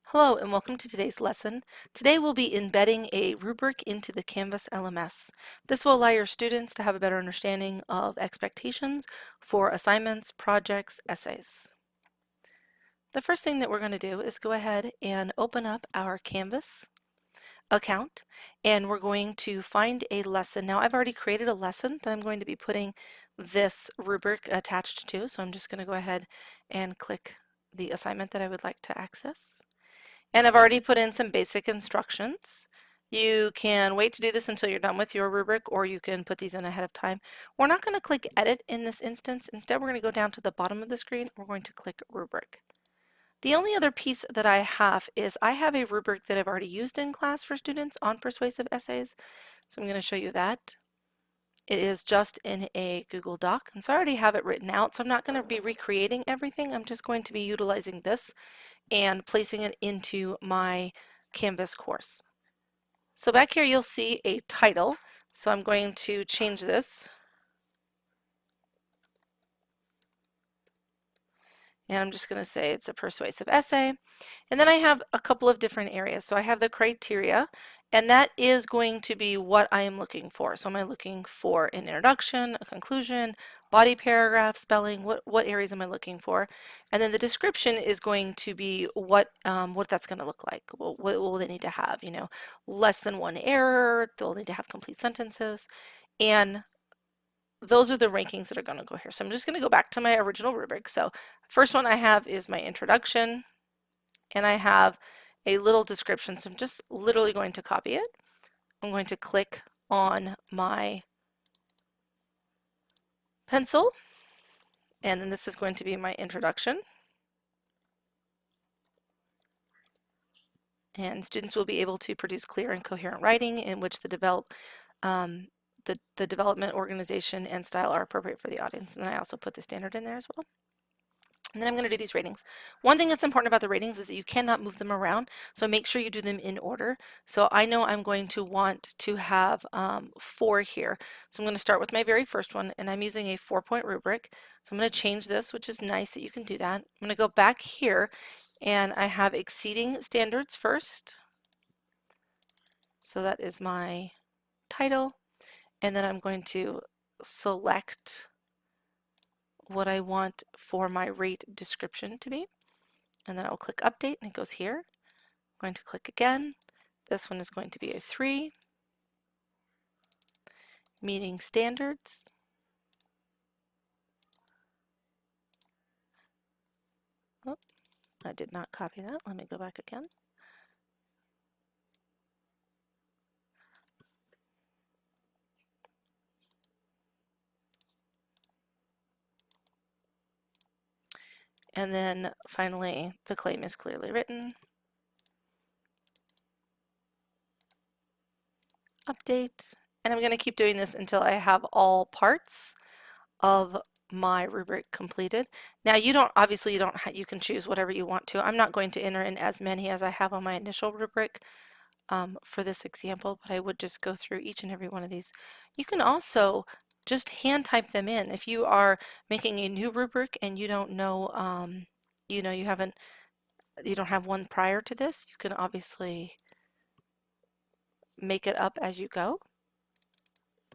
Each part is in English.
Hello and welcome to today's lesson. Today we'll be embedding a rubric into the Canvas LMS. This will allow your students to have a better understanding of expectations for assignments, projects, essays. The first thing that we're going to do is go ahead and open up our Canvas account, and we're going to find a lesson. Now I've already created a lesson that I'm going to be putting this rubric attached to, so I'm just going to go ahead and click the assignment that I would like to access. And I've already put in some basic instructions. You can wait to do this until you're done with your rubric, or you can put these in ahead of time. We're not going to click edit in this instance. Instead, we're going to go down to the bottom of the screen. We're going to click rubric. The only other piece that I have is I have a rubric that I've already used in class for students on persuasive essays. So I'm going to show you that. It is just in a Google Doc, and so I already have it written out, so I'm not going to be recreating everything. I'm just going to be utilizing this and placing it into my Canvas course. So back here you'll see a title, so I'm going to change this, and I'm just going to say it's a persuasive essay. And then I have a couple of different areas. So I have the criteria, and that is going to be what I am looking for. So am I looking for an introduction, a conclusion, body paragraph, spelling, what areas am I looking for? And then the description is going to be what that's going to look like. What will they need to have? You know, less than one error, they'll need to have complete sentences, and those are the rankings that are going to go here. So I'm just going to go back to my original rubric. So first one I have is my introduction, and I have a little description. So I'm just literally going to copy it. I'm going to click on my pencil, and then this is going to be my introduction. And students will be able to produce clear and coherent writing in which the development, organization, and style are appropriate for the audience. And then I also put the standard in there as well. And then I'm going to do these ratings. One thing that's important about the ratings is that you cannot move them around, so make sure you do them in order. So I know I'm going to want to have 4 here. So I'm going to start with my very first one, and I'm using a 4-point rubric. So I'm going to change this, which is nice that you can do that. I'm going to go back here, and I have exceeding standards first. So that is my title, and then I'm going to select what I want for my rate description to be, and then I'll click update and it goes here. I'm going to click again. This one is going to be a 3, meeting standards. Oh, I did not copy that. Let me go back again. And then finally, the claim is clearly written. Update. And I'm going to keep doing this until I have all parts of my rubric completed. Now you don't, obviously you can choose whatever you want to. I'm not going to enter in as many as I have on my initial rubric for this example, but I would just go through each and every one of these. You can also just hand type them in. If you are making a new rubric and you don't know, you know, you don't have one prior to this, you can obviously make it up as you go.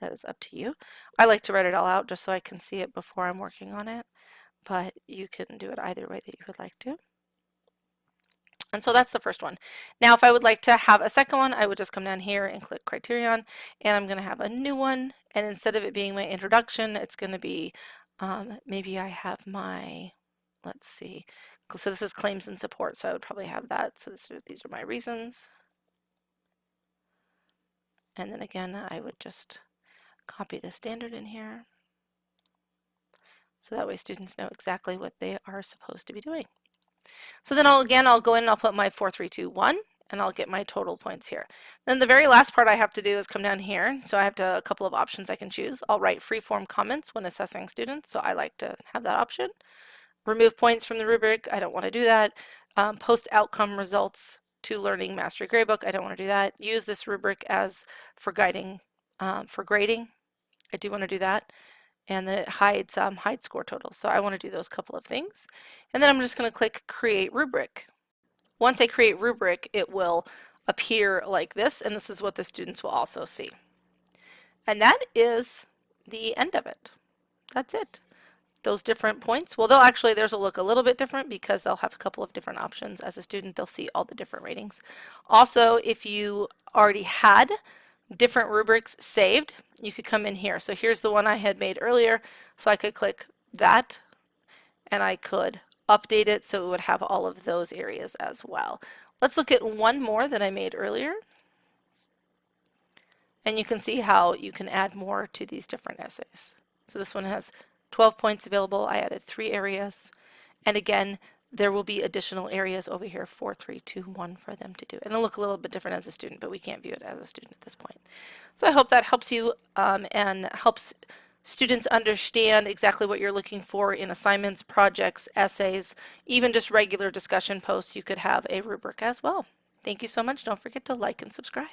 That is up to you. I like to write it all out just so I can see it before I'm working on it, but you can do it either way that you would like to. And so that's the first one. Now, if I would like to have a second one, I would just come down here and click Criterion, and I'm going to have a new one. And instead of it being my introduction, it's going to be, maybe I have my, let's see. So this is claims and support, so I would probably have that. So these are my reasons. And then again, I would just copy the standard in here. So that way students know exactly what they are supposed to be doing. So then I'll go in and I'll put my 4, 3, 2, 1, and I'll get my total points here. Then the very last part I have to do is come down here. So I have a couple of options I can choose. I'll write free-form comments when assessing students, so I like to have that option. Remove points from the rubric, I don't want to do that. Post outcome results to Learning Mastery Gradebook, I don't want to do that. Use this rubric as for guiding, for grading, I do want to do that. And then it hides score totals. So I want to do those couple of things. And then I'm just going to click Create Rubric. Once I create rubric, it will appear like this, and this is what the students will also see. And that is the end of it. That's it. Those different points, well, they'll actually, theirs will look a little bit different because they'll have a couple of different options. As a student, they'll see all the different ratings. Also, if you already had different rubrics saved, you could come in here. So here's the one I had made earlier. So I could click that and I could update it so it would have all of those areas as well. Let's look at one more that I made earlier. And you can see how you can add more to these different essays. So this one has 12 points available. I added 3 areas. And again, there will be additional areas over here, 4, 3, 2, 1 for them to do. And it'll look a little bit different as a student, but we can't view it as a student at this point. So I hope that helps you and helps students understand exactly what you're looking for in assignments, projects, essays, even just regular discussion posts. You could have a rubric as well. Thank you so much. Don't forget to like and subscribe.